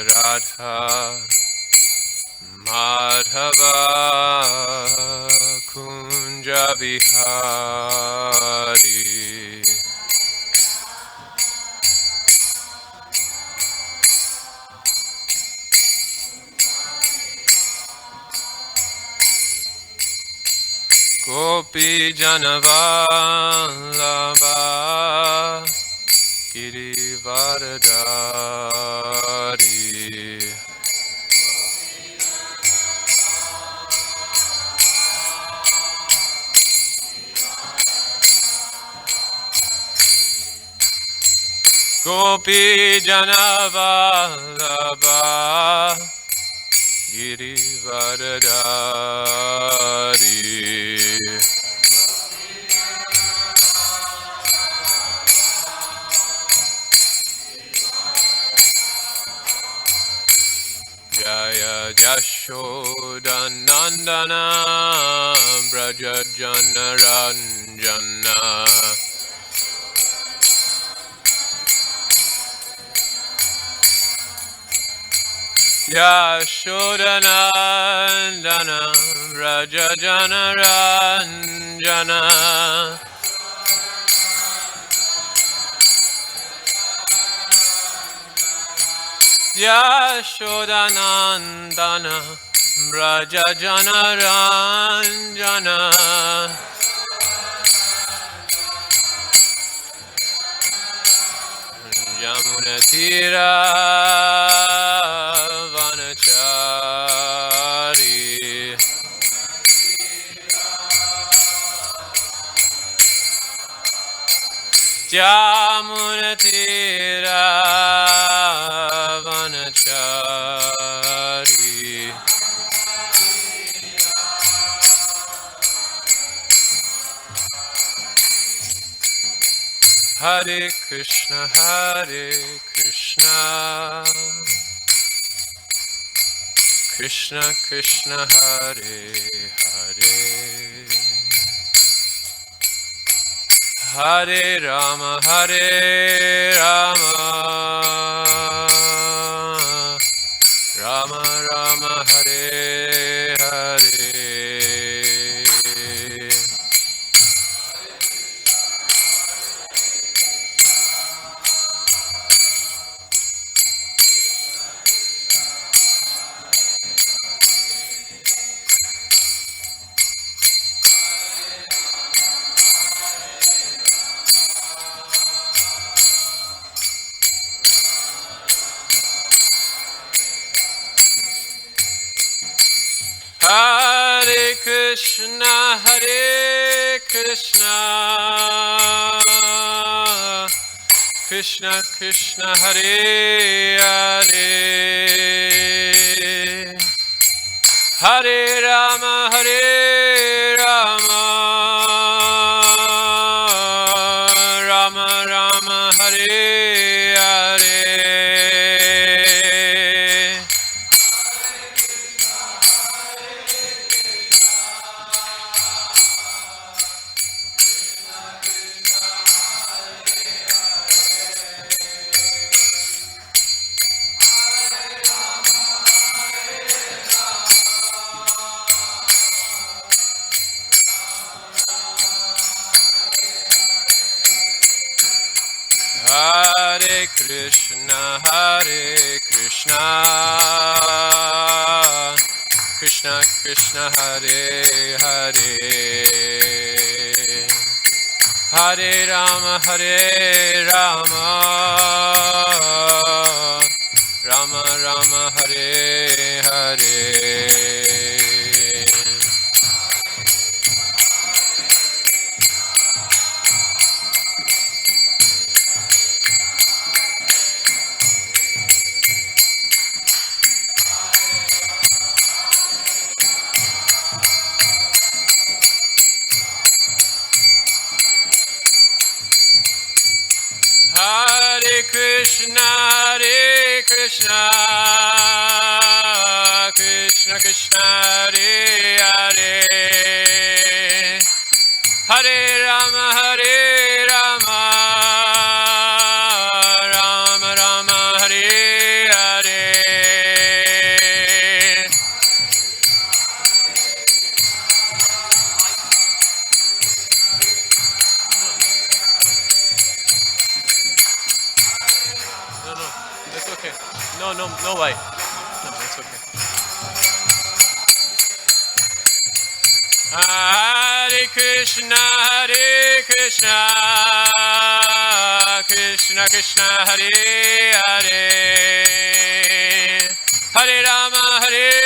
Radha Madhava Kunja Bihari Gopi Janavallabha Girivaradari Gopi Janavallabha Girivaradari Jaya Jashodanandana Braja Janaranjana Yashodanandana Braja Janaranjana Yashodanandana Braja Janaranjana Yamunatira Vanachari Yamunatira Vanachari Hare Krishna Krishna Krishna Hare Hare Hare Rama Rama Rama Hare Hare Hare Krishna Krishna Krishna Hare Hare Hare Rama Rama Rama Hare Hare Hare Krishna Krishna Krishna Hare Hare Hare Rama Rama Rama Hare Hare Hare Krishna Krishna Krishna Hare Hare Hare Rama Rama Rama Hare Hare okay. No light. No, it's okay. Hare Krishna, Krishna Krishna, Hare Hare, Hare Rama, Rama Rama, Hare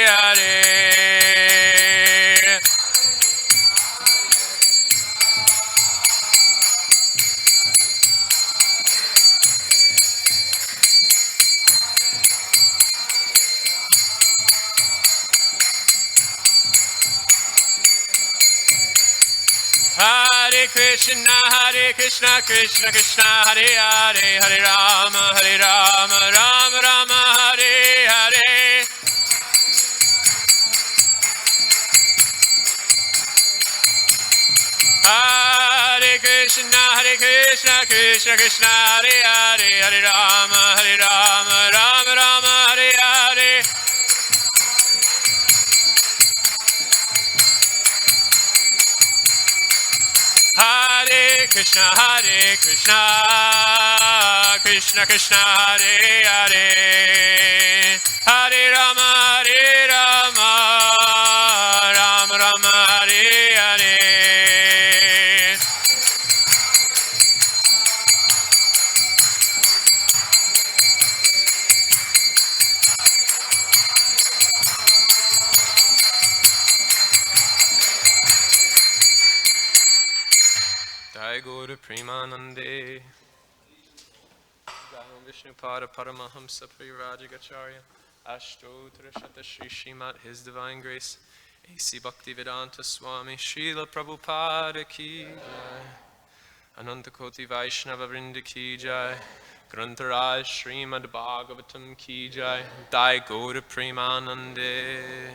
Hare. Hare Krishna, Krishna Krishna, Hare Hare, Hare Rama, Rama Rama, Hare Hare. Hare Krishna, Krishna Krishna, Hare Hare, Hare Rama, Rama Rama, Hare Hare. Hare Krishna, Krishna Krishna, Hare Hare, Hare Rama, Rama Rama, Hare Hare. Jai Guru Premanande. Jai Vishnupada Paramahamsa Prirajagacharya. Ashtotra Shata Shri Srimad His Divine Grace. A.C. Bhaktivedanta Swami Srila Prabhupada Ki Jai. Ananta Koti Vaishnava Vrinda Ki Jai. Grantaraj Srimad Bhagavatam Ki Jai. Jai Guru Premanande.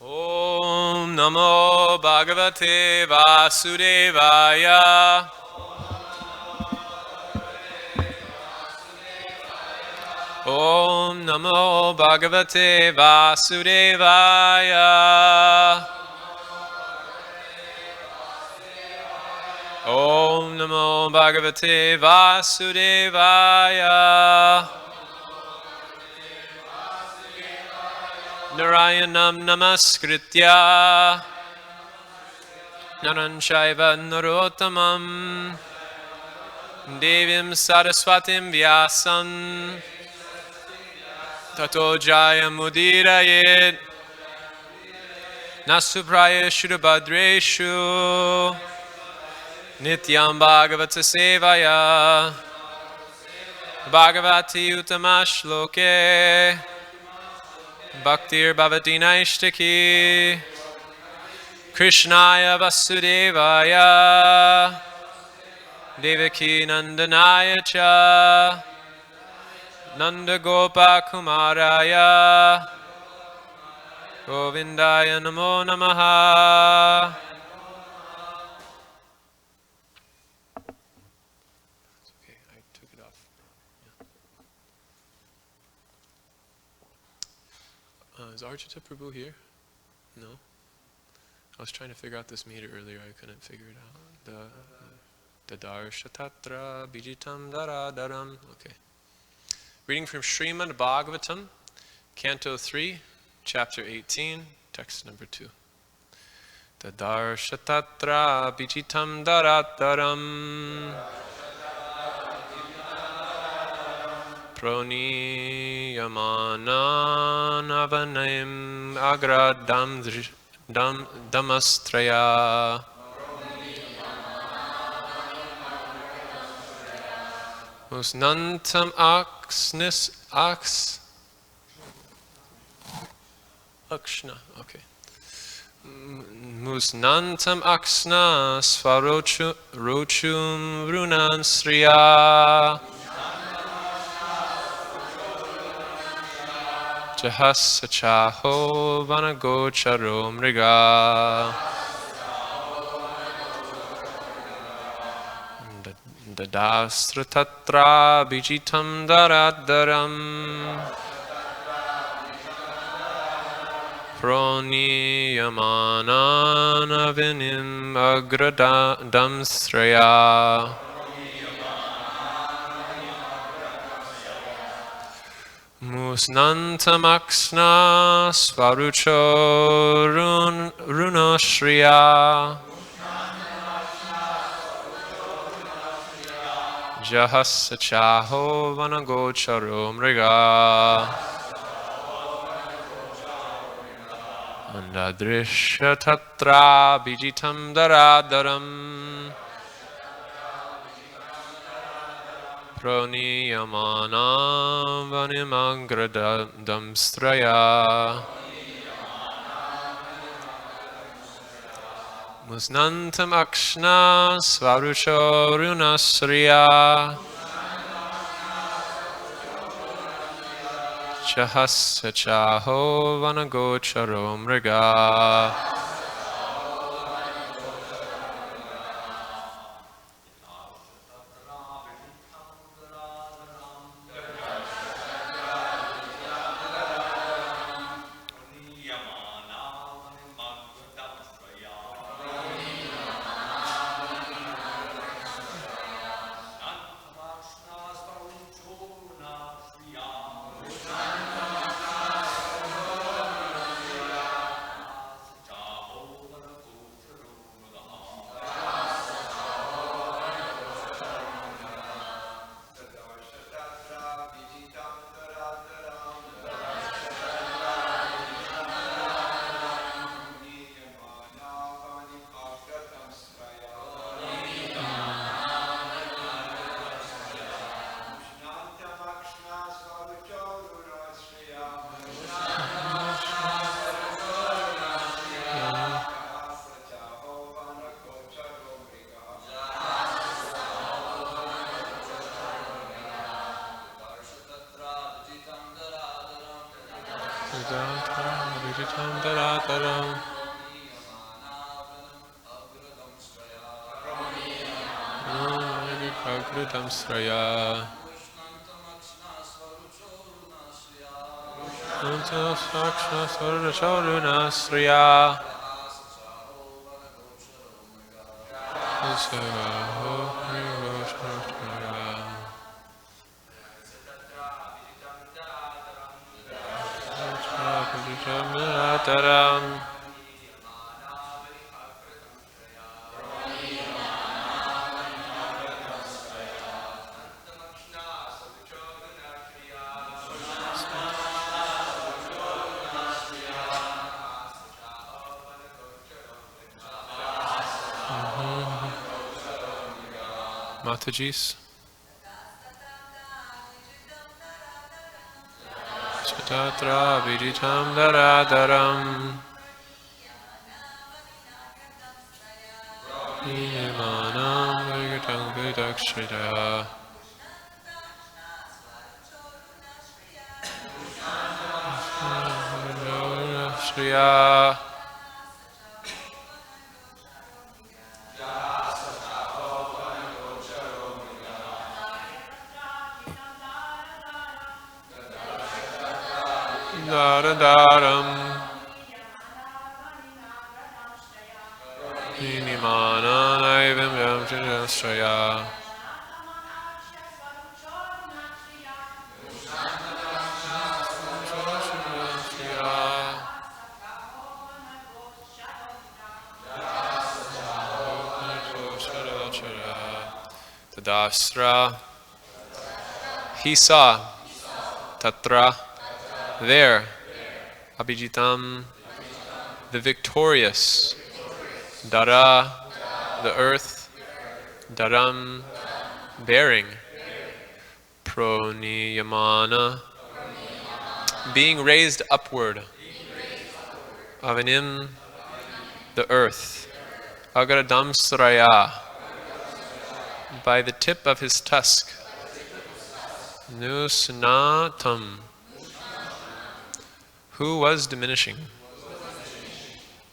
Om Namo Bhagavate Vasudevaya. Om Namo Bhagavate Vasudevaya. Om Namo Bhagavate Vasudevaya. Narayanam Namaskritya Naran Shaiva Narottamam Devim Saraswatim Vyasam Tato Jaya Mudirayet Nasupraya Shurabhadreshu Nityam Bhagavata Sevaya Bhagavati Utamashloke Bhaktir Bhavati Naishtaki Krishnaya Vasudevaya Devaki Nandanaya Cha Nanda Gopa Kumaraya Govindaya Namo Namaha. Okay, I took it off. Is Archita Prabhu here? No? I was trying to figure out this meter earlier, I couldn't figure it out. The Darshtatatra Bijitam Daradaram. Okay. Reading from Srimad Bhagavatam, Canto 3, Chapter 18, Text number 2. The Darshtatatra Bijitam Daradaram. Proniyamanan avanaim agradam damastraya. Musnantam akshna, okay. Musnantam aksna svarochum runan sriya. Jahasachaho vanagocharo mriga. Dadastra tatra bijitam daradaram. Proniyamanavinim agradam sraya. Musnantamaksna swarucho runoshriya. Jahasachaho vanagocharo mriga. Andadrisha tatra bijitam daradaram. Proniyamana vanimagradam straya. Musnantam akshna swarucho runasriya. Chahasachaho vanagocharo mriga. Sraya. Matajis. Chatatra viditam daradaram. Nimanam vigatam vidakshita. Shriya. Daradaram. Nimana naivim yam shaya. Tadasra. He saw. Tatra. There. Abhijitam. The victorious. Dara. The earth. Daram. Bearing. Proniyamana. Being raised upward. Avanim. The earth. Agradam Sraya. By the tip of his tusk. Nusnatam. Who was diminishing?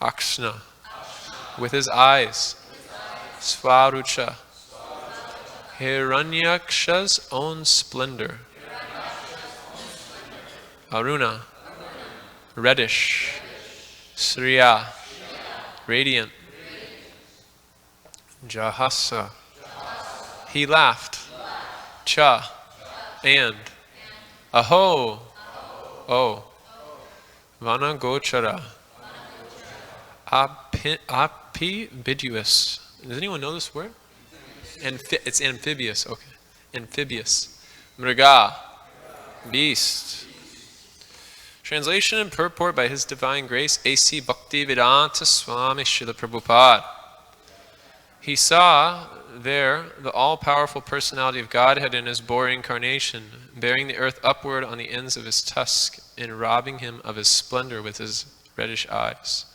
Akshna. With his eyes. Svarucha. Hiranyaksha's own splendor. Aruna. Reddish. Sriya, radiant. Jahasa, he laughed. Cha, and. Aho, oh. Vanagochara, ambiguous. Does anyone know this word? It's amphibious, okay. Amphibious. Mriga, beast. Translation and purport by His Divine Grace, A.C. Bhaktivedanta Swami Srila Prabhupada. He saw there the all-powerful personality of Godhead in His boar incarnation, bearing the earth upward on the ends of His tusk and robbing Him of His splendor with His reddish eyes.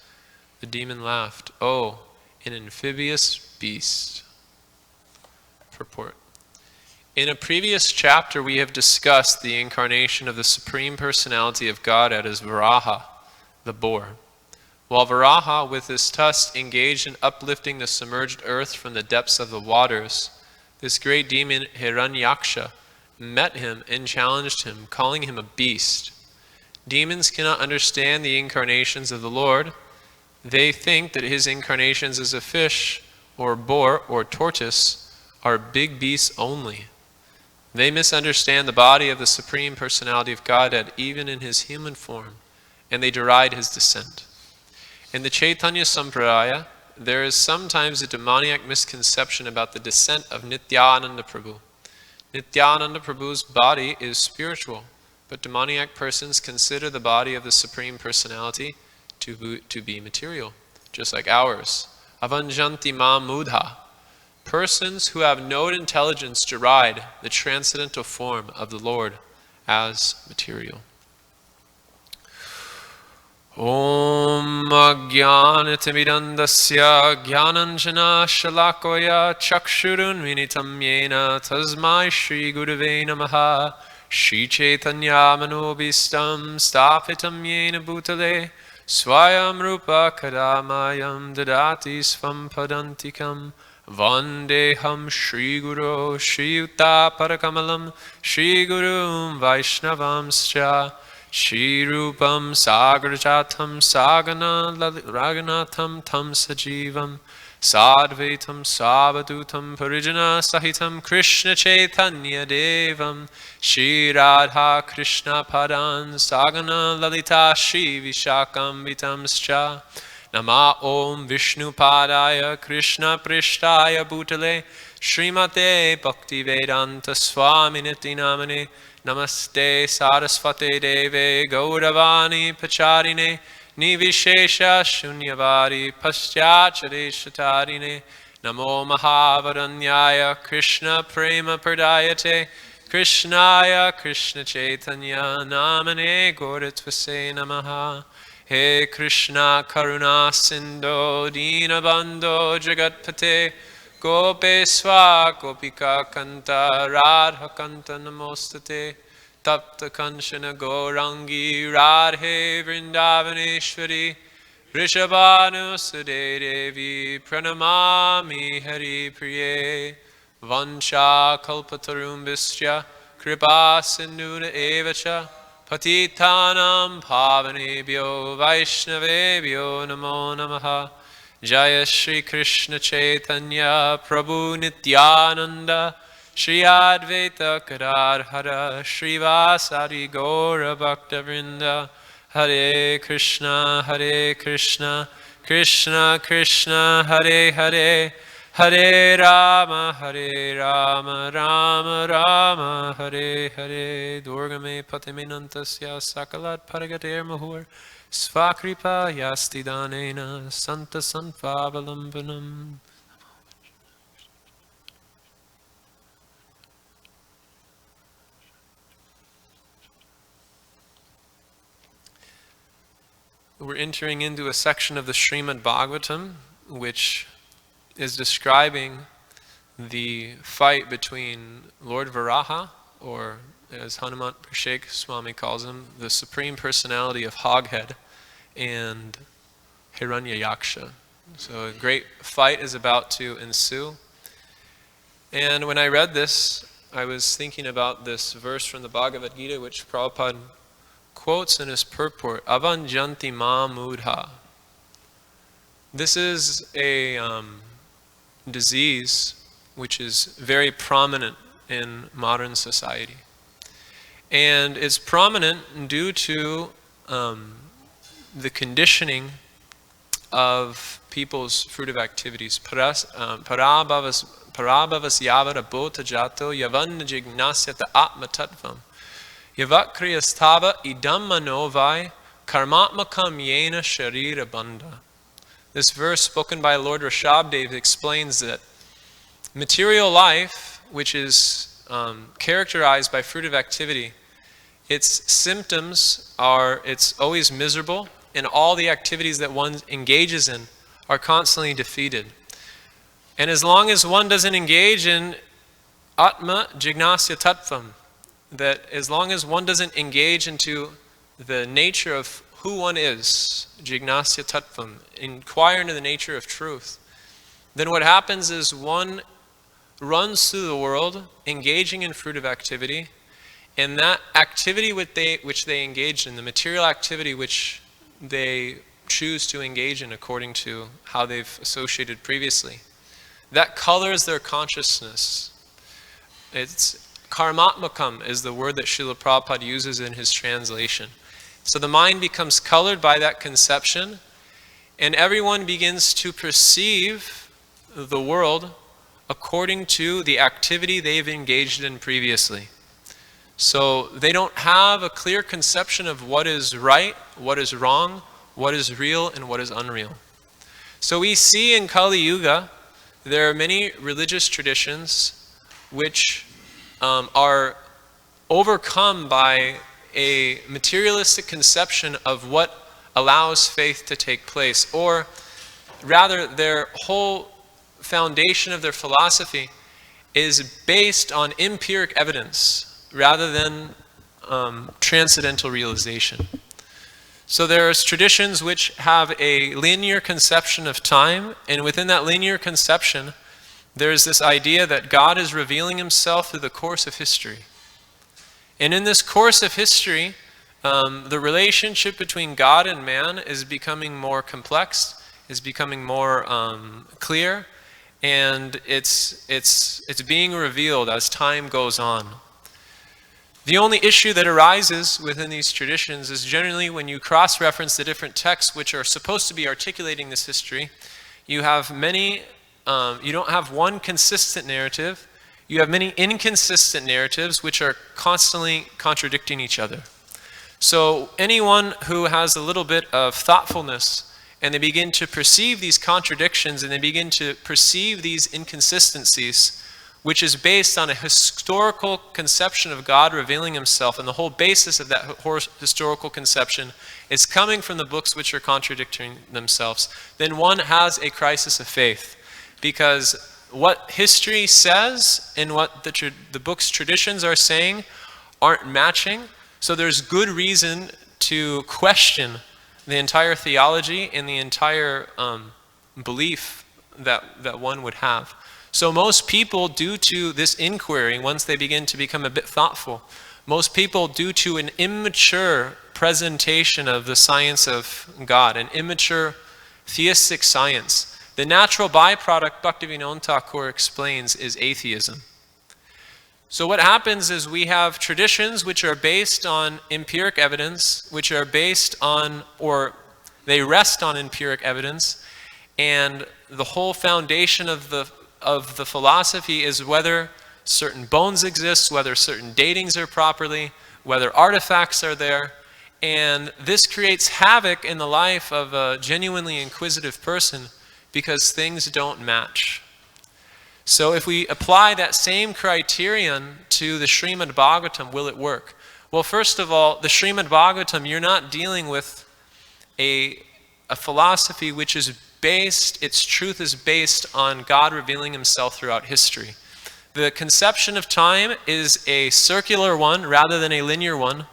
The demon laughed, "Oh, an amphibious beast." Purport. In a previous chapter, we have discussed the incarnation of the Supreme Personality of Godhead as Varaha, the boar. While Varaha, with his tusk, engaged in uplifting the submerged earth from the depths of the waters, this great demon Hiranyaksha met him and challenged him, calling him a beast. Demons cannot understand the incarnations of the Lord. They think that his incarnations as a fish, or boar, or tortoise are big beasts only. They misunderstand the body of the Supreme Personality of Godhead, even in his human form, and they deride his descent. In the Chaitanya Sampradaya, there is sometimes a demoniac misconception about the descent of Nityananda Prabhu. Nityananda Prabhu's body is spiritual, but demoniac persons consider the body of the Supreme Personality to be material, just like ours. Avanjanti ma mudha. Persons who have no intelligence deride the transcendental form of the Lord as material. Om Ajnanatimidandasya Jnananjana Shalakoya Chakshurun Vinitam Yena Tasmai Shri Gurave Namaha Shri Chaitanya Manobhistam Sthapitam Yena Bhutale Swayam Rupa Kadamayam Dadati Svam Padantikam Vandeham Shri Guru Shri Yuta Parakamalam Shri Gurum Vaishnavamscha Shri Rupam Sagrajatam Sagana Raganatham Tam Sajivam Sadvaitam Savadutam Parijana Sahitam Krishna Chaitanya Devam Shri Radha Krishna Padan Sagana Lalita Shri Vishakambitamscha Nama Om Vishnu Padaya Krishna Prishtaya Bhutale Srimate Bhaktivedanta Swami Niti Namane Namaste Saraswate Deve Gauravani Pacharine Nivishesha Shunyavadi Paschachareshatarine Namo Mahavaranyaya Krishna Prema Pradayate Krishnaya Krishna Chaitanya Namane Gauratvase Namaha He Krishna Karuna Sindho Dinabandho Jagatpate Gopeswa Gopika Kanta Radha Kanta Namostate Tapta Kanchana Gaurangi Radhe Vrindavaneshwari Rishabhanu Sudhe Devi Pranamami Hari Priye Vancha Kalpatarumbisya Kripa Sindhuna Evacha Patitanam Pavanebhyo Vaishnavebhyo Namo Namaha Jaya Shri Krishna Chaitanya Prabhu Nityananda Shri Advaita Gadadhara Shri Vasari Gaura Bhakta Vrinda Hare Krishna Krishna Krishna Hare Hare Hare Rama Rama Rama Hare Hare Durga me patime nantasya sakalat paragater mahur Svakripa yastidanena santa sanfavalambanam. We're entering into a section of the Srimad Bhagavatam which is describing the fight between Lord Varaha, or as Hanuman Prashek Swami calls him, the Supreme Personality of Hoghead, and Hiranyaksha. So a great fight is about to ensue. And when I read this, I was thinking about this verse from the Bhagavad Gita, which Prabhupada quotes in his purport, Avanjanti ma mudha. This is a disease which is very prominent in modern society. And it's prominent due to the conditioning of people's fruitive activities. Parabhavas yavara bhota jato yavan jignasyata atma tattvam. Yavakriyastava idam manovai karmatmakam yena sharira bandha. This verse spoken by Lord Rishabdev explains that material life, which is characterized by fruitive activity, its symptoms are it's always miserable, and all the activities that one engages in are constantly defeated. And as long as one doesn't engage in Atma Jignasya Tattvam, that as long as one doesn't engage into the nature of who one is, Jignasya Tattvam, inquire into the nature of truth, then what happens is one runs through the world engaging in fruitive activity, and that activity which they engage in, the material activity which they choose to engage in according to how they've associated previously, that colors their consciousness. It's karmatmakam is the word that Srila Prabhupada uses in his translation. So the mind becomes colored by that conception, and everyone begins to perceive the world according to the activity they've engaged in previously. So they don't have a clear conception of what is right, what is wrong, what is real, and what is unreal. So we see in Kali Yuga, there are many religious traditions which are overcome by a materialistic conception of what allows faith to take place, or rather their whole foundation of their philosophy is based on empiric evidence rather than transcendental realization. So there's traditions which have a linear conception of time, and within that linear conception, there's this idea that God is revealing himself through the course of history. And in this course of history, the relationship between God and man is becoming more complex, is becoming more clear, and it's being revealed as time goes on. The only issue that arises within these traditions is generally when you cross-reference the different texts which are supposed to be articulating this history, you have many, you don't have one consistent narrative, you have many inconsistent narratives which are constantly contradicting each other. So anyone who has a little bit of thoughtfulness and they begin to perceive these contradictions and they begin to perceive these inconsistencies, which is based on a historical conception of God revealing himself, and the whole basis of that historical conception is coming from the books which are contradicting themselves, then one has a crisis of faith. Because what history says and what the book's traditions are saying aren't matching, so there's good reason to question the entire theology and the entire belief that one would have. So most people, due to this inquiry, once they begin to become a bit thoughtful, most people, due to an immature presentation of the science of God, an immature theistic science, the natural byproduct, Bhaktivinoda Thakur explains, is atheism. So what happens is we have traditions which are based on empiric evidence, which are based on, or they rest on empiric evidence, and the whole foundation of the philosophy is whether certain bones exist, whether certain datings are properly, whether artifacts are there, and this creates havoc in the life of a genuinely inquisitive person because things don't match. So if we apply that same criterion to the Srimad Bhagavatam, will it work? Well, first of all, the Srimad Bhagavatam, you're not dealing with a philosophy which is based, its truth is based on God revealing himself throughout history. The conception of time is a circular one rather than a linear one,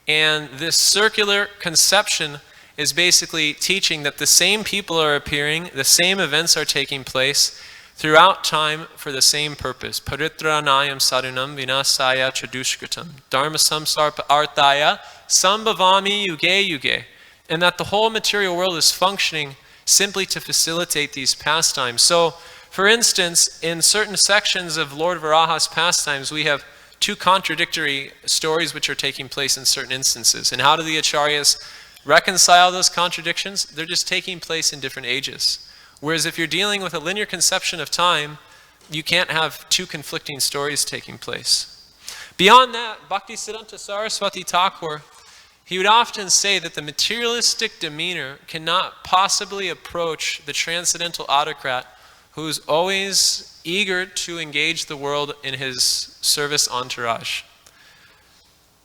and this circular conception is basically teaching that the same people are appearing, the same events are taking place throughout time for the same purpose. Paritranayam sadunam vinasaya chadushkritam dharma samsarpa arthaya sambhavami yuge yuge. And that the whole material world is functioning simply to facilitate these pastimes. So, for instance, in certain sections of Lord Varaha's pastimes, we have two contradictory stories which are taking place in certain instances. And how do the Acharyas reconcile those contradictions? They're just taking place in different ages. Whereas if you're dealing with a linear conception of time, you can't have two conflicting stories taking place. Beyond that, Bhaktisiddhanta Saraswati Thakur, he would often say that the materialistic demeanor cannot possibly approach the transcendental autocrat who's always eager to engage the world in his service entourage.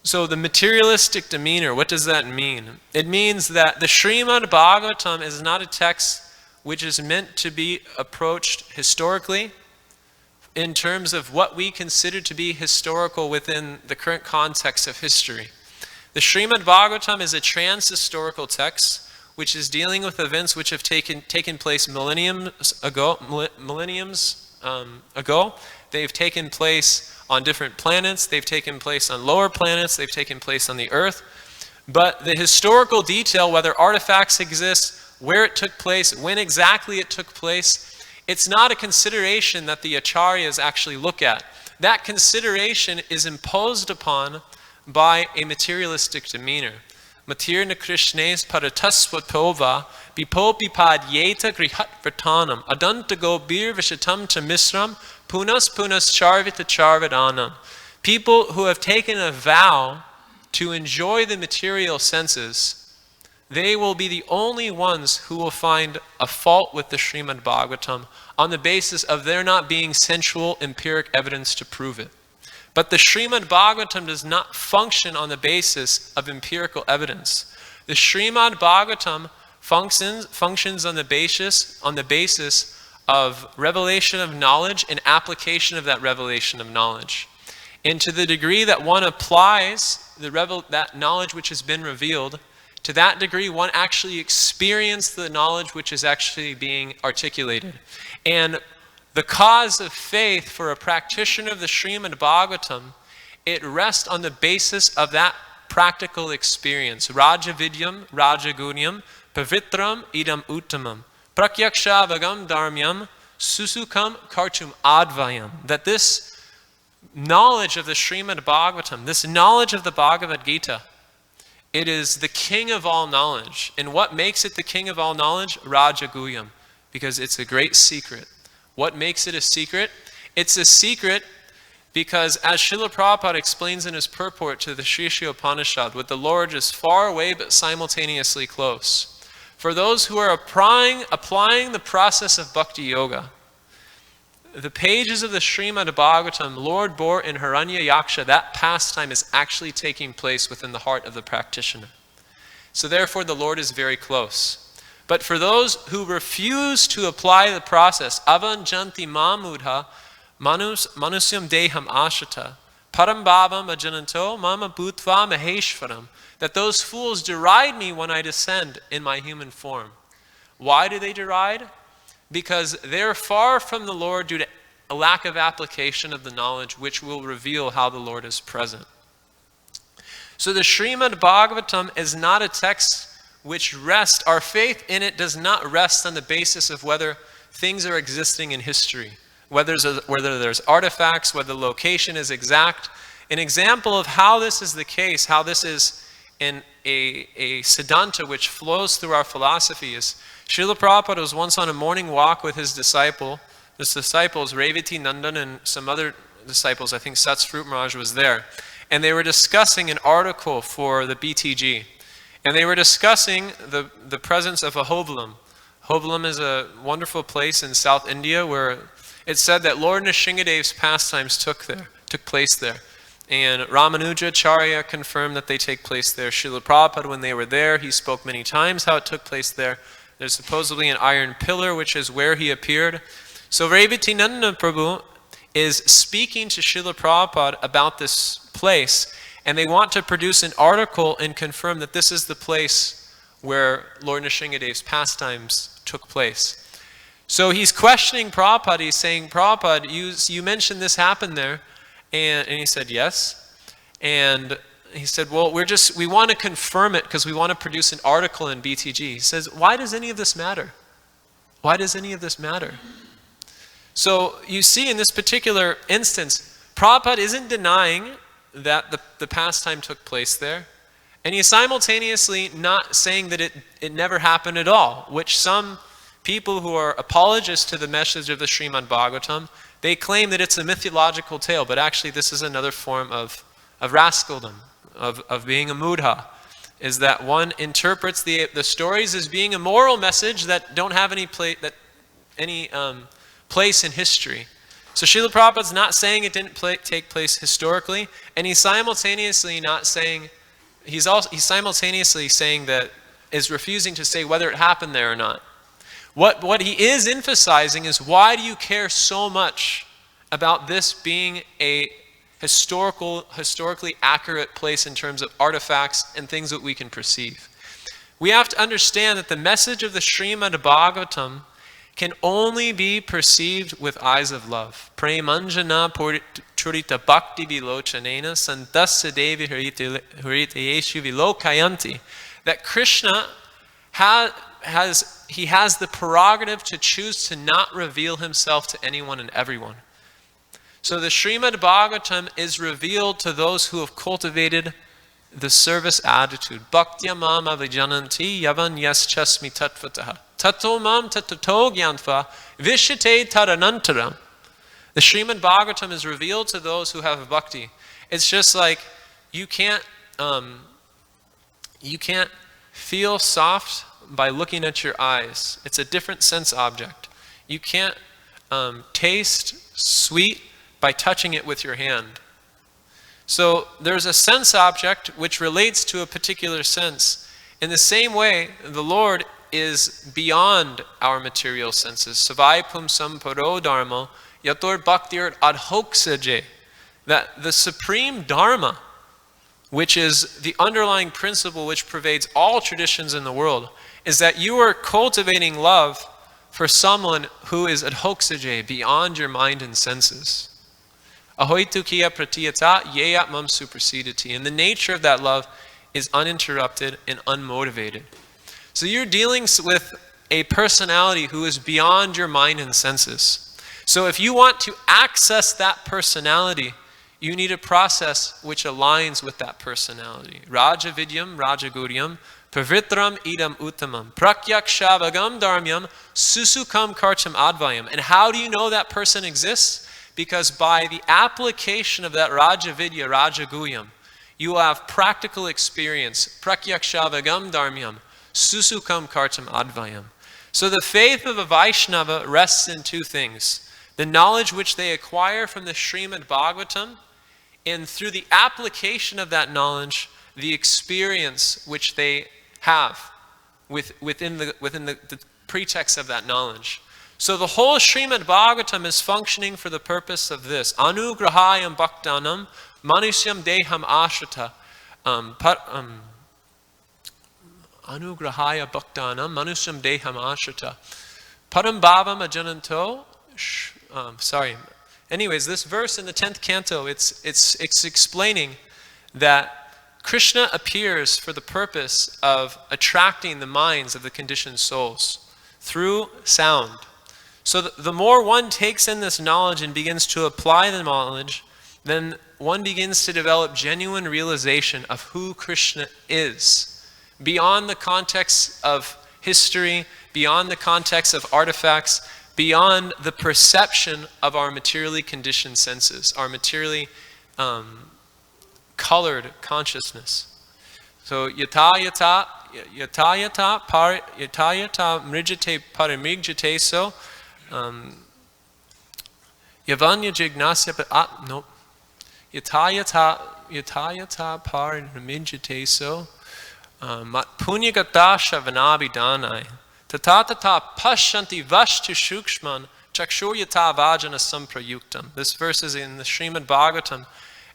So the materialistic demeanor, what does that mean? It means that the Srimad Bhagavatam is not a text which is meant to be approached historically in terms of what we consider to be historical within the current context of history. The Srimad Bhagavatam is a trans-historical text which is dealing with events which have taken place millenniums ago. They've taken place on different planets, they've taken place on lower planets, they've taken place on the earth. But the historical detail, whether artifacts exist, where it took place, when exactly it took place, it's not a consideration that the acharyas actually look at. That consideration is imposed upon by a materialistic demeanor. Matirna Krishnes paratasvatova bipopipadyeta grihat vartanam adantago bir vishatam ta misram punas charvita charvadanam. People who have taken a vow to enjoy the material senses, they will be the only ones who will find a fault with the Srimad Bhagavatam on the basis of there not being sensual empiric evidence to prove it. But the Srimad Bhagavatam does not function on the basis of empirical evidence. The Srimad Bhagavatam functions on the basis of revelation of knowledge and application of that revelation of knowledge. And to the degree that one applies that knowledge which has been revealed, to that degree one actually experiences the knowledge which is actually being articulated. And the cause of faith for a practitioner of the Srimad Bhagavatam, it rests on the basis of that practical experience. Raja Vidyam, Raja Gunyam, Pavitram, Idam Uttamam, Prakyaksha Vagam Dharmyam, Susukam Kartum Advayam. That this knowledge of the Srimad Bhagavatam, this knowledge of the Bhagavad Gita, it is the king of all knowledge. And what makes it the king of all knowledge? Raja Guhyam, because it's a great secret. What makes it a secret? It's a secret because, as Srila Prabhupada explains in his purport to the Sri Sri Upanishad, with the Lord is far away but simultaneously close. For those who are applying the process of bhakti yoga, the pages of the Srimad Bhagavatam, Lord bore in Haranya Yaksha, that pastime is actually taking place within the heart of the practitioner. So therefore the Lord is very close. But for those who refuse to apply the process, avanjanti mamudha manusyam deham ashata param bhavam ajananto mama bhutva maheshvaram, that those fools deride me when I descend in my human form. Why do they deride? Because they're far from the Lord due to a lack of application of the knowledge which will reveal how the Lord is present. So the Srimad Bhagavatam is not a text which rests, our faith in it does not rest on the basis of whether things are existing in history, whether there's artifacts, whether the location is exact. An example of how this is the case, how this is in a siddhanta which flows through our philosophy is, Srila Prabhupada was once on a morning walk with his disciple. His disciples, Revati Nandan and some other disciples, I think Satsvarup Maharaj was there. And they were discussing an article for the BTG. And they were discussing the presence of Ahobilam. Ahobilam is a wonderful place in South India where it said that Lord Nrsingadev's pastimes took place there. And Ramanujacharya confirmed that they take place there. Srila Prabhupada, when they were there, he spoke many times how it took place there. There's supposedly an iron pillar, which is where he appeared. So Revati Prabhu is speaking to Srila Prabhupada about this place, and they want to produce an article and confirm that this is the place where Lord Nrsingadev's pastimes took place. So he's questioning Prabhupada. He's saying, Prabhupada, you mentioned this happened there. And he said, yes. And he said, well, we want to confirm it because we want to produce an article in BTG. He says, why does any of this matter? Why does any of this matter? So you see in this particular instance, Prabhupada isn't denying that the pastime took place there, and he's simultaneously not saying that it never happened at all, which some people who are apologists to the message of the Srimad Bhagavatam, they claim that it's a mythological tale, but actually this is another form of rascaldom, of being a mudha, is that one interprets the stories as being a moral message that don't have any place in history. So Srila Prabhupada's not saying it didn't take place historically, and he's simultaneously saying that is refusing to say whether it happened there or not. What he is emphasizing is, why do you care so much about this being a historically accurate place in terms of artifacts and things that we can perceive? We have to understand that the message of the Srimad Bhagavatam can only be perceived with eyes of love. Premanjana churita bhakti vilochanena santasya devi haritayeshu vilokayanti. That Krishna has the prerogative to choose to not reveal himself to anyone and everyone. So the Srimad Bhagavatam is revealed to those who have cultivated the service attitude. Bhaktya mama vijananti yavan yaschasmi tatvataha. Tato mam tatato gyantva vishate tadanantaram. The Srimad Bhagavatam is revealed to those who have bhakti. It's just like you can't feel soft by looking at your eyes. It's a different sense object. You can't taste sweet by touching it with your hand. So there's a sense object which relates to a particular sense. In the same way, the Lord is beyond our material senses. Savai pumsam paro dharma yator bhaktir adhoksaje. That the supreme dharma, which is the underlying principle which pervades all traditions in the world, is that you are cultivating love for someone who is adhoksaje, beyond your mind and senses. Ahoitukiya pratiyata yeyat mam suprasidati. And the nature of that love is uninterrupted and unmotivated. So you're dealing with a personality who is beyond your mind and senses. So if you want to access that personality, you need a process which aligns with that personality. Raja vidyam, raja guryam, pravitram idam uttamam, prakyakshavagam dharmyam, susukam karcham advayam. And how do you know that person exists? Because by the application of that raja vidya, raja guryam, you will have practical experience. Prakyakshavagam dharmyam, susukam kartam advayam. So the faith of a Vaishnava rests in two things: the knowledge which they acquire from the Srimad Bhagavatam, and through the application of that knowledge, the experience which they have within the pretext of that knowledge. So the whole Srimad Bhagavatam is functioning for the purpose of this. Anugrahayam bhaktanam manusyam deham ashrata. Anugrahaya bhaktanam manusyam deham ashrata. Param bhavam ajananto. Anyways, this verse in the 10th canto, it's explaining that Krishna appears for the purpose of attracting the minds of the conditioned souls through sound. So the more one takes in this knowledge and begins to apply the knowledge, then one begins to develop genuine realization of who Krishna is, beyond the context of history, beyond the context of artifacts, beyond the perception of our materially conditioned senses, our materially colored consciousness. So yata mrijate paramrigjate so yavanya jignasya no yata paramrigjate so punyagata shavanabhidanai tatata pashanti vashtu shukshman chakshur yata vajana samprayuktam. This verse is in the Srimad Bhagavatam,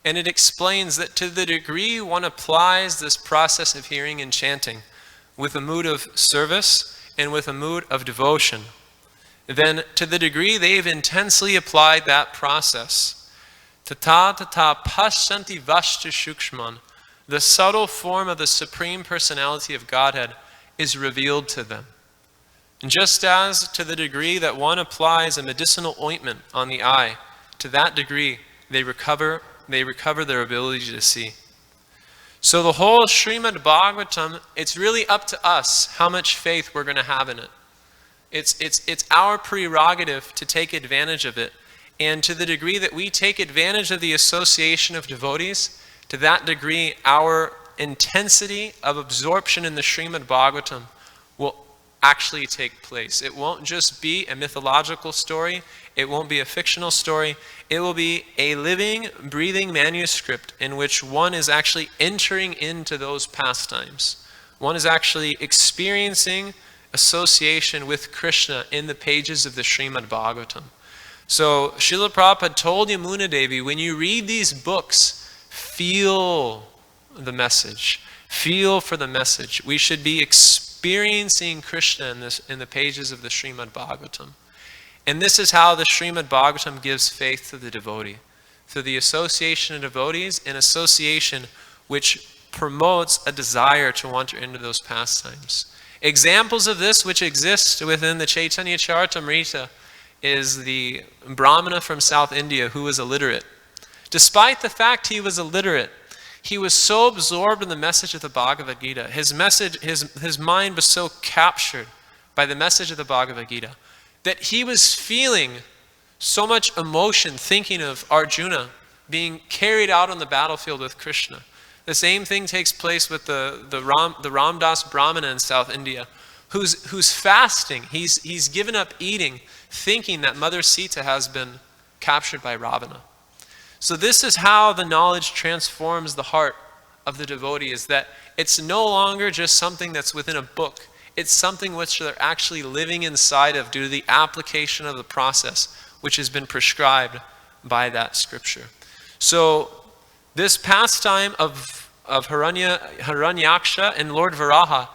and it explains that to the degree one applies this process of hearing and chanting with a mood of service and with a mood of devotion, then to the degree they've intensely applied that process, tata pashanti vashtu shukshman, the subtle form of the Supreme Personality of Godhead is revealed to them. And just as to the degree that one applies a medicinal ointment on the eye, to that degree they recover their ability to see. So the whole Srimad Bhagavatam, it's really up to us how much faith we're going to have in it. It's our prerogative to take advantage of it. And to the degree that we take advantage of the association of devotees, to that degree our intensity of absorption in the Srimad Bhagavatam will actually take place. It won't just be a mythological story. It won't be a fictional story. It will be a living, breathing manuscript in which one is actually entering into those pastimes. One is actually experiencing association with Krishna in the pages of the Srimad Bhagavatam. So Srila Prabhupada told Yamuna Devi, when you read these books, feel the message. Feel for the message. We should be experiencing Krishna in the pages of the Srimad Bhagavatam. And this is how the Srimad Bhagavatam gives faith to the devotee. Through the association of devotees, an association which promotes a desire to wander into those pastimes. Examples of this which exist within the Chaitanya Charitamrita is the Brahmana from South India who was illiterate. Despite the fact he was illiterate, he was so absorbed in the message of the Bhagavad Gita. His mind was so captured by the message of the Bhagavad Gita that he was feeling so much emotion thinking of Arjuna being carried out on the battlefield with Krishna. The same thing takes place with the Ramdas Brahmana in South India, who's fasting. He's given up eating, thinking that Mother Sita has been captured by Ravana. So this is how the knowledge transforms the heart of the devotee, is that it's no longer just something that's within a book. It's something which they're actually living inside of due to the application of the process which has been prescribed by that scripture. So this pastime of Hiranyaksha and Lord Varaha,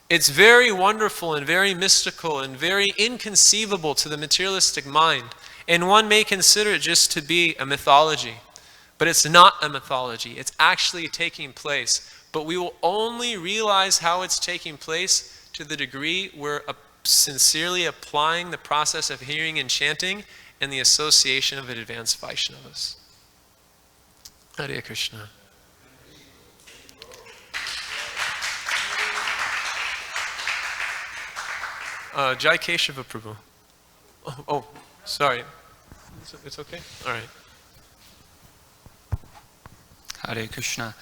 it's very wonderful and very mystical and very inconceivable to the materialistic mind. And one may consider it just to be a mythology. But it's not a mythology. It's actually taking place. But we will only realize how it's taking place to the degree we're sincerely applying the process of hearing and chanting and the association of advanced Vaishnavas. Hare Krishna. Jai Keshava Prabhu. Oh, sorry. It's okay? All right. Hare Krishna.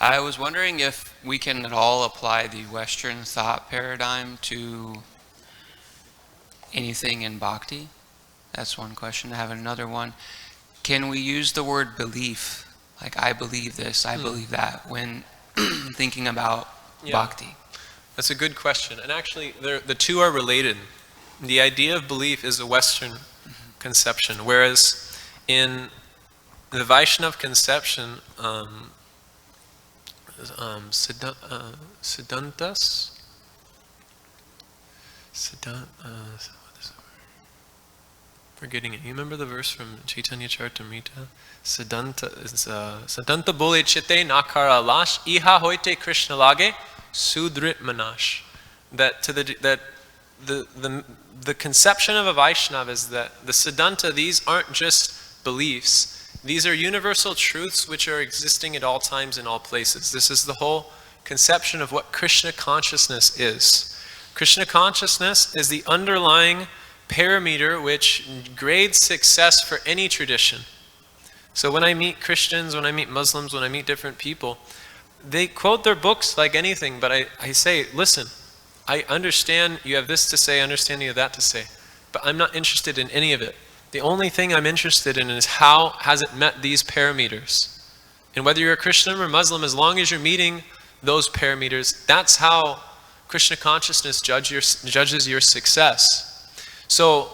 I was wondering if we can at all apply the Western thought paradigm to anything in bhakti. That's one question. I have another one. Can we use the word belief, like I believe this, I believe that, when thinking about bhakti? That's a good question. And actually, the two are related. The idea of belief is a Western conception, whereas in the Vaishnav conception, Siddhantas, forgetting it. You remember the verse from Chaitanya Charitamrita? Siddhanta bole chitte nakara lash iha hoite Krishna lage sudrit manash. That the conception of a Vaishnava is that the Siddhanta, these aren't just beliefs. These are universal truths which are existing at all times in all places. This is the whole conception of what Krishna consciousness is. Krishna consciousness is the underlying parameter which grades success for any tradition. So when I meet Christians, when I meet Muslims, when I meet different people, they quote their books like anything, but I say, listen, I understand you have this to say, I understand you have that to say, but I'm not interested in any of it. The only thing I'm interested in is how has it met these parameters. And whether you're a Christian or Muslim, as long as you're meeting those parameters, that's how Krishna consciousness judges your success. So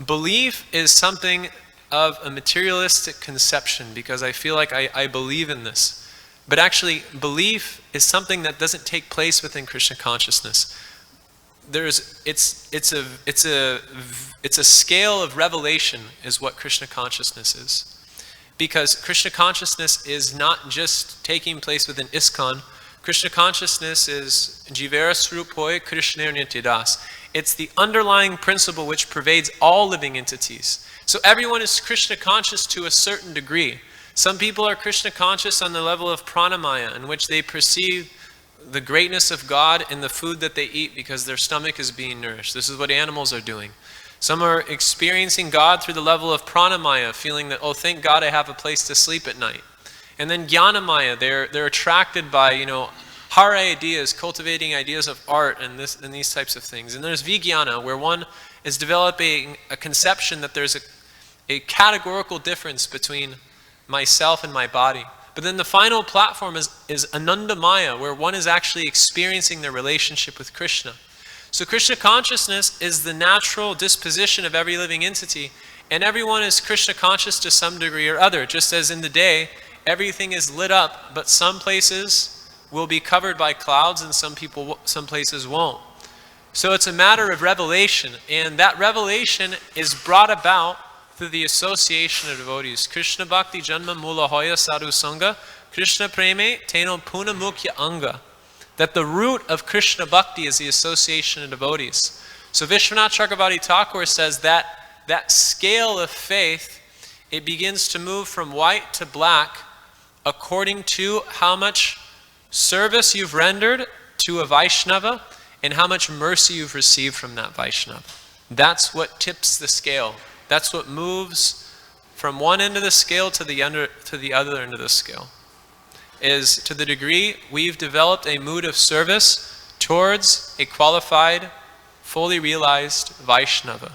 belief is something of a materialistic conception because I feel like I believe in this. But actually, belief is something that doesn't take place within Krishna consciousness. It's a scale of revelation is what Krishna consciousness is. Because Krishna consciousness is not just taking place within ISKCON. Krishna consciousness is Jivera Srupoi Krishna Nityadas. It's the underlying principle which pervades all living entities. So everyone is Krishna conscious to a certain degree. Some people are Krishna conscious on the level of pranamaya, in which they perceive the greatness of God in the food that they eat because their stomach is being nourished. This is what animals are doing. Some are experiencing God through the level of pranamaya, feeling that, oh, thank God I have a place to sleep at night. And then jnanamaya, they're attracted by, hara ideas, cultivating ideas of art and these types of things. And there's vijnana, where one is developing a conception that there's a categorical difference between myself and my body. But then the final platform is anandamaya, where one is actually experiencing their relationship with Krishna. So Krishna consciousness is the natural disposition of every living entity, and everyone is Krishna conscious to some degree or other. Just as in the day, everything is lit up, but some places will be covered by clouds and some places won't. So it's a matter of revelation, and that revelation is brought about through the association of devotees. Krishna Bhakti Janma Mula Hoya Sadhu Sangha, Krishna Preme Teno Puna Mukhya Anga. That the root of Krishna Bhakti is the association of devotees. So Vishwanath Chakravarti Thakur says that that scale of faith, it begins to move from white to black according to how much service you've rendered to a Vaishnava and how much mercy you've received from that Vaishnava. That's what tips the scale. That's what moves from one end of the scale to the other end of the scale. Is to the degree we've developed a mood of service towards a qualified, fully realized Vaishnava.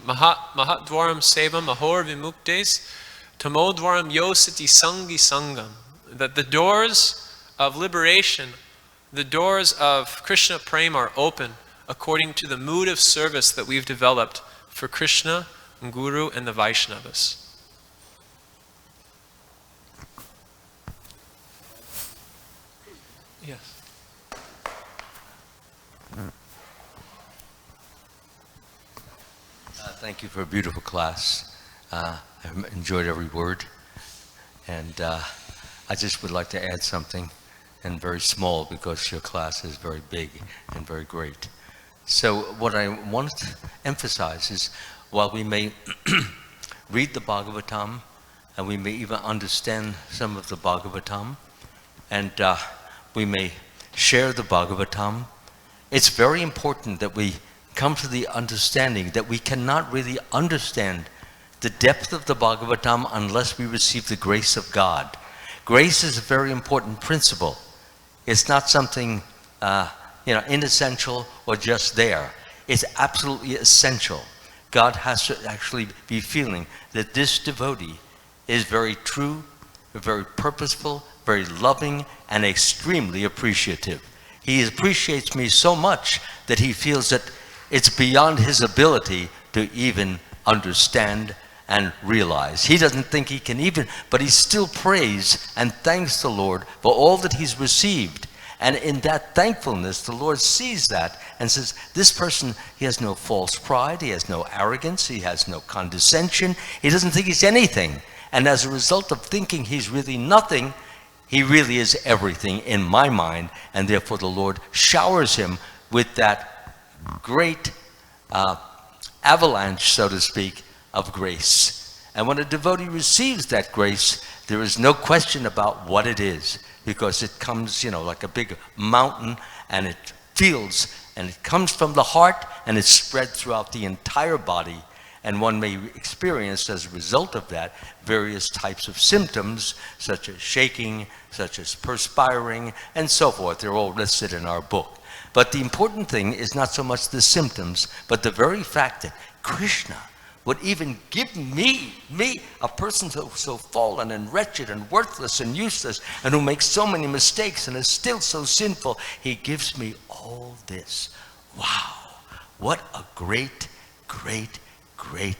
Mahatdwaram sevam ahor vimuktes tamodwaram yosati sangi sangam. That the doors of liberation, the doors of Krishna Prema are open according to the mood of service that we've developed for Krishna, Guru, and the Vaishnavas. Yes. Thank you for a beautiful class. I enjoyed every word. And I just would like to add something, and very small, because your class is very big and very great. So what I want to emphasize is, while we may read the Bhagavatam, and we may even understand some of the Bhagavatam, and we may share the Bhagavatam, it's very important that we come to the understanding that we cannot really understand the depth of the Bhagavatam unless we receive the grace of God. Grace is a very important principle. It's not something inessential or just there. It's absolutely essential. God has to actually be feeling that this devotee is very true, very purposeful, very loving, and extremely appreciative. He appreciates me so much that he feels that it's beyond his ability to even understand and realize. He doesn't think he can even, but he still prays and thanks the Lord for all that he's received. And in that thankfulness, the Lord sees that and says, this person, he has no false pride, he has no arrogance, he has no condescension, he doesn't think he's anything. And as a result of thinking he's really nothing, he really is everything in my mind, and therefore the Lord showers him with that great avalanche, so to speak, of grace. And when a devotee receives that grace, there is no question about what it is, because it comes, like a big mountain, and it feels, and it comes from the heart, and it's spread throughout the entire body. And one may experience, as a result of that, various types of symptoms, such as shaking, such as perspiring, and so forth. They're all listed in our book. But the important thing is not so much the symptoms, but the very fact that Krishna would even give me, a person so fallen and wretched and worthless and useless, and who makes so many mistakes and is still so sinful, he gives me all this. Wow, what a great, great, great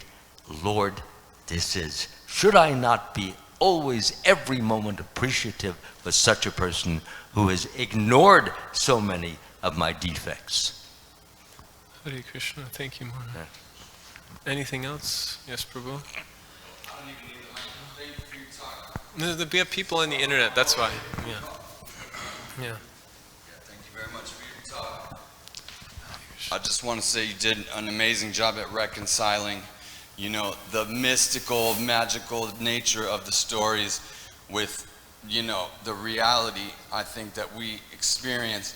Lord this is. Should I not be always, every moment, appreciative for such a person who has ignored so many of my defects? Hare Krishna, thank you, Maharaj. Yeah. Anything else? Yes, Prabhu? We have people on the internet, that's why. Yeah. Thank you very much for your talk. I just want to say you did an amazing job at reconciling, you know, the mystical, magical nature of the stories with, you know, the reality, I think, that we experience.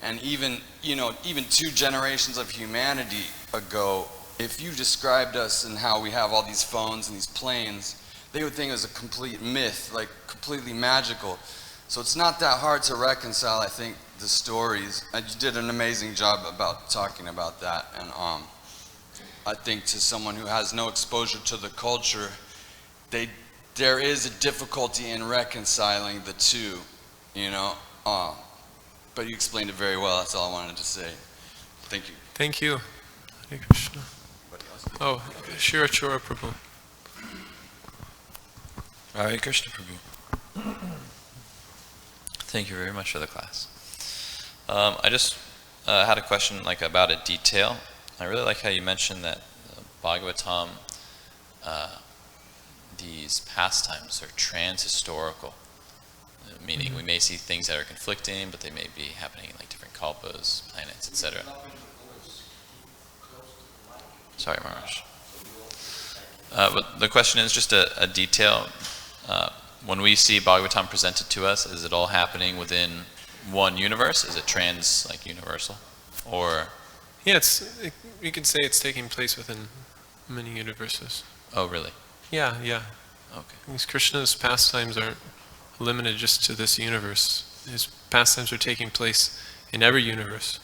And even, you know, even 2 generations of humanity ago, if you described us and how we have all these phones and these planes, they would think it was a complete myth, like completely magical. So it's not that hard to reconcile, I think, the stories. And you did an amazing job about talking about that. And I think to someone who has no exposure to the culture, there is a difficulty in reconciling the two, you know. But you explained it very well. That's all I wanted to say. Thank you. Thank you. Hare Krishna. Oh, Shirachora Prabhu. Hare Krishna Prabhu. Thank you very much for the class. I just had a question about a detail. I really like how you mentioned that Bhagavatam, these pastimes are trans-historical, meaning we may see things that are conflicting, but they may be happening in different kalpas, planets, etc. Sorry, Maharaj. But the question is just a detail. When we see Bhagavatam presented to us, is it all happening within one universe? Is it universal? Or Yeah, you could say it's taking place within many universes. oh, really? Yeah. Okay. Because Krishna's pastimes aren't limited just to this universe. His pastimes are taking place in every universe.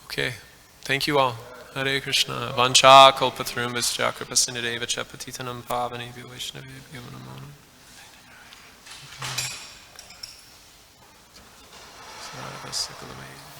Okay, thank you all. Hare Krishna. Vancha kalpatarumvascha kripasinadeva cha patitanam pavanebhyo vaishnavebhyo namo namaha. Sarvasya kalamaya.